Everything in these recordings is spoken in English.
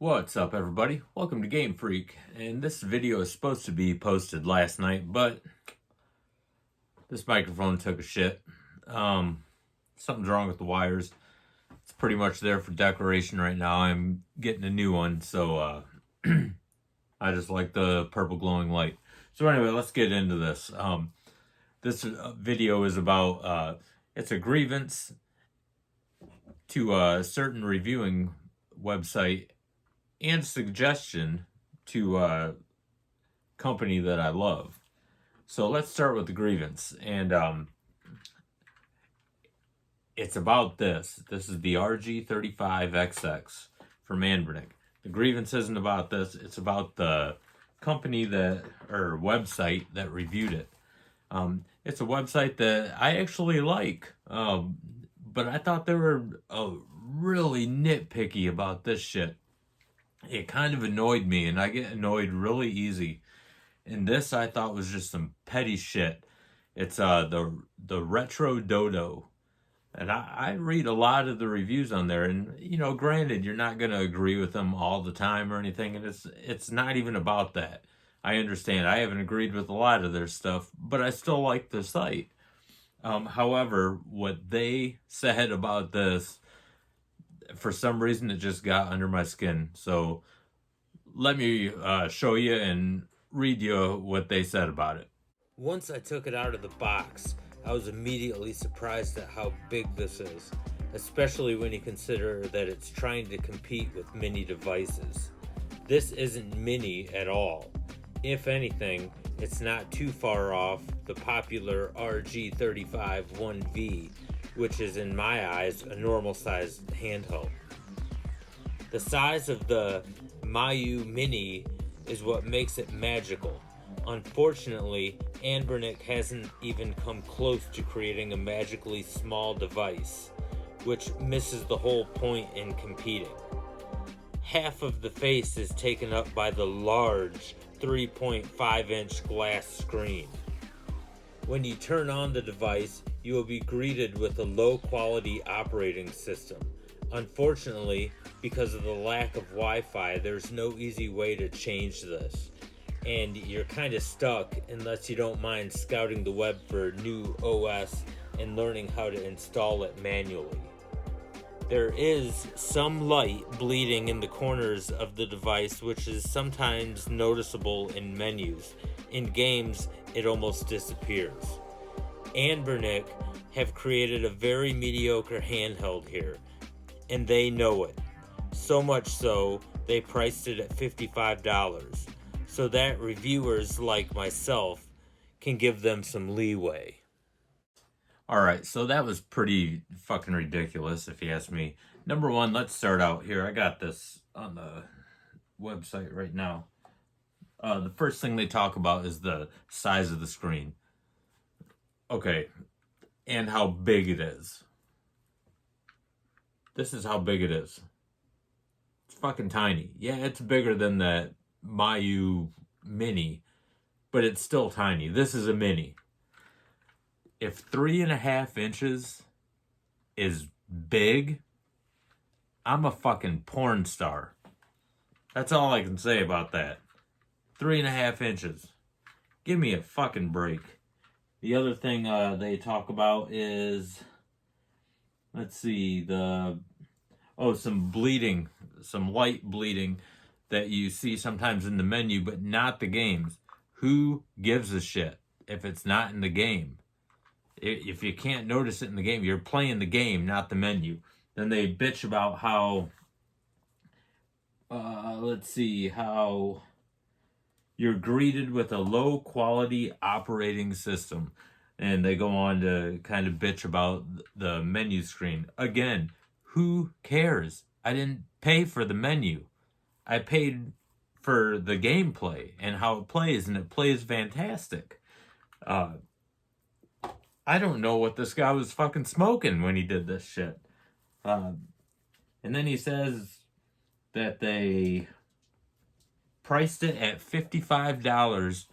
What's up, everybody? Welcome to GameFreak, and this video is supposed to be posted last night, but this microphone took a shit. Something's wrong with the wires. It's pretty much there for decoration right now. I'm getting a new one, so I just like the purple glowing light. So anyway, let's get into this. This video is about, it's a grievance to a certain reviewing website and suggestion to a company that I love. So let's start with the grievance. And it's about this. This is the RG35XX from Evercade. The grievance isn't about this. It's about the company that, or website that reviewed it. It's a website that I actually like. But I thought they were really nitpicky about this shit. It kind of annoyed me, and I get annoyed really easy. And this I thought was just some petty shit. It's the retro dodo. And I read a lot of the reviews on there, and granted, you're not gonna agree with them all the time or anything, and it's not even about that. I understand. I haven't agreed with a lot of their stuff, but I still like the site. However, what they said about this, for some reason, it just got under my skin. So let me show you and read you what they said about it. Once I took it out of the box, I was immediately surprised at how big this is, especially when you consider that it's trying to compete with mini devices. This isn't mini at all. If anything, it's not too far off the popular RG35XV, which is in my eyes a normal sized handheld. The size of the Mayu Mini is what makes it magical. Unfortunately, Evercade hasn't even come close to creating a magically small device, which misses the whole point in competing. Half of the face is taken up by the large 3.5-inch glass screen. When you turn on the device, you will be greeted with a low-quality operating system. Unfortunately, because of the lack of Wi-Fi, there's no easy way to change this, and you're kind of stuck unless you don't mind scouting the web for new OS and learning how to install it manually. There is some light bleeding in the corners of the device, which is sometimes noticeable in menus. In games, it almost disappears. Evercade have created a very mediocre handheld here, and they know it. So much so, they priced it at $55, so that reviewers like myself can give them some leeway. Alright, so that was pretty fucking ridiculous, if you ask me. Number one, let's start out here. I got this on the website right now. The first thing they talk about is the size of the screen. Okay, and how big it is. This is how big it is. It's fucking tiny. Yeah, it's bigger than that Mayu Mini, but it's still tiny. This is a mini. If 3.5 inches is big, I'm a fucking porn star. That's all I can say about that. 3.5 inches. Give me a fucking break. The other thing they talk about is, let's see, some bleeding, some light bleeding that you see sometimes in the menu, but not the games. Who gives a shit if it's not in the game? If you can't notice it in the game, you're playing the game, not the menu. Then they bitch about how, how you're greeted with a low quality operating system. And they go on to kind of bitch about the menu screen. Again, who cares? I didn't pay for the menu. I paid for the gameplay and how it plays, and it plays fantastic. I don't know what this guy was fucking smoking when he did this shit. And then he says that they priced it at $55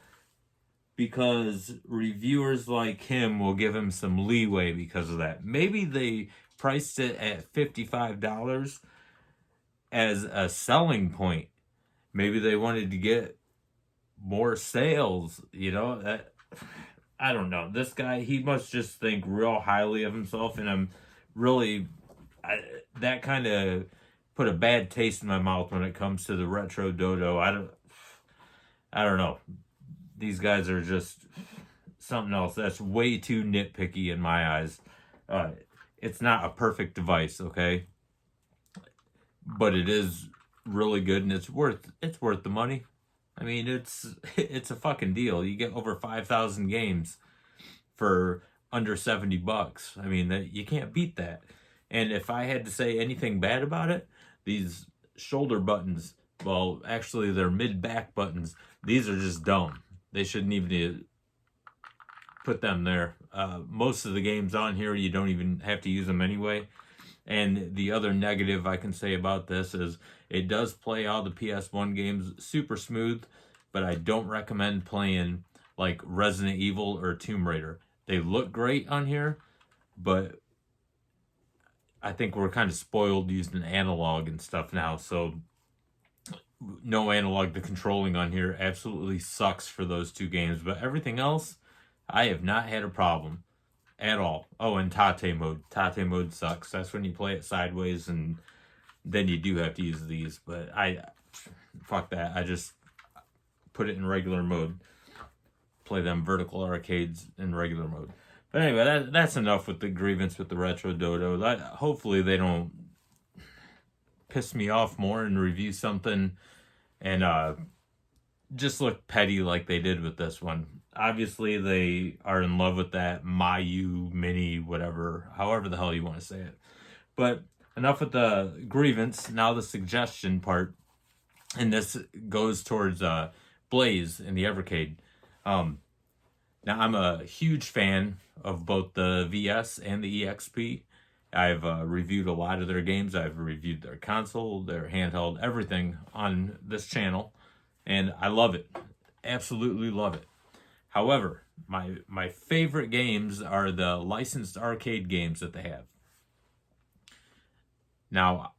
because reviewers like him will give him some leeway because of that. Maybe they priced it at $55 as a selling point. Maybe they wanted to get more sales, you know? I don't know. This guy, he must just think real highly of himself, and I'm really that kind of put a bad taste in my mouth when it comes to the retro dodo. I don't know. These guys are just something else. That's way too nitpicky in my eyes. It's not a perfect device, okay? But it is really good, and it's worth the money. I mean, it's a fucking deal. You get over 5,000 games for under $70. I mean, you can't beat that. And if I had to say anything bad about it, these shoulder buttons, well, actually they're mid-back buttons. These are just dumb. They shouldn't even put them there. Most of the games on here, you don't even have to use them anyway. And the other negative I can say about this is it does play all the PS1 games super smooth, but I don't recommend playing like Resident Evil or Tomb Raider. They look great on here, but I think we're kind of spoiled using analog and stuff now, so no analog. The controlling on here absolutely sucks for those two games, but everything else, I have not had a problem at all. Oh, and Tate mode. Tate mode sucks. That's when you play it sideways, and then you do have to use these, but fuck that. I just put it in regular mode. Play them vertical arcades in regular mode. But anyway, that's enough with the grievance with the retro dodo. Hopefully they don't piss me off more and review something and just look petty like they did with this one. Obviously they are in love with that Mayu Mini, whatever, however the hell you want to say it. But enough with the grievance. Now the suggestion part, and this goes towards Blaze in the Evercade. Now I'm a huge fan of both the VS and the EXP. I've reviewed a lot of their games. I've reviewed their console, their handheld, everything on this channel, and I love it. Absolutely love it. However, my favorite games are the licensed arcade games that they have. Now,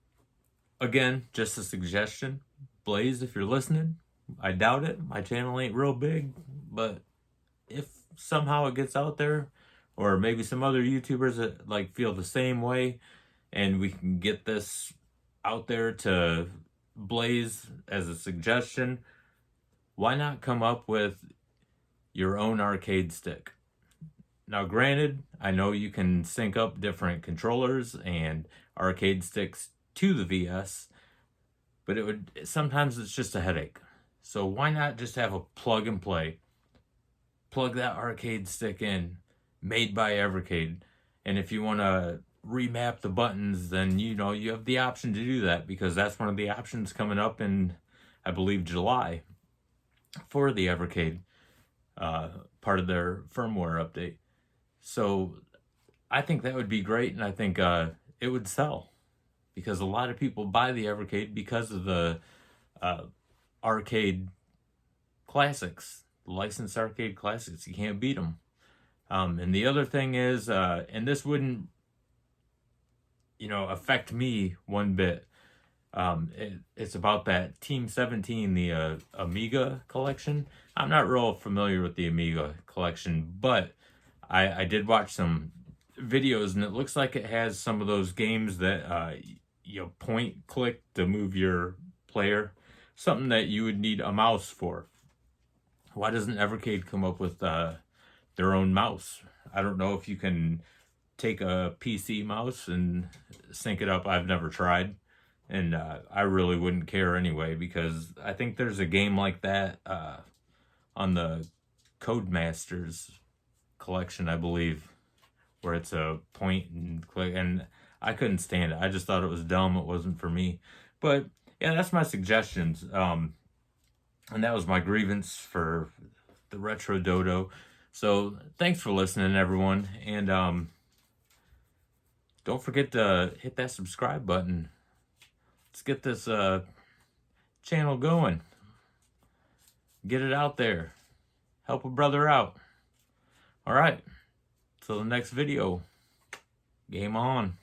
again, just a suggestion. Blaze, if you're listening, I doubt it. My channel ain't real big, but if somehow it gets out there, or maybe some other YouTubers that like feel the same way, and we can get this out there to Blaze as a suggestion, why not come up with your own arcade stick? Now, granted, I know you can sync up different controllers and arcade sticks to the VS, but sometimes it's just a headache. So why not just have a plug and play? Plug that arcade stick in, made by Evercade. And if you want to remap the buttons, then you have the option to do that, because that's one of the options coming up in, I believe, July for the Evercade, part of their firmware update. So I think that would be great, and I think it would sell, because a lot of people buy the Evercade because of the arcade classics, licensed arcade classics. You can't beat them. And the other thing is, and this wouldn't, affect me one bit. It's about that Team 17, the Amiga collection. I'm not real familiar with the Amiga collection, but I did watch some videos, and it looks like it has some of those games that you point click to move your player, something that you would need a mouse for. Why doesn't Evercade come up with their own mouse? I don't know if you can take a PC mouse and sync it up. I've never tried, and I really wouldn't care anyway, because I think there's a game like that on the Codemasters collection, I believe, where it's a point and click, and I couldn't stand it. I just thought it was dumb. It wasn't for me. But yeah, that's my suggestions. And that was my grievance for the retro dodo. So thanks for listening, everyone, and don't forget to hit that subscribe button. Let's get this channel going. Get it out there. Help a brother out. All right. Till the next video. Game on.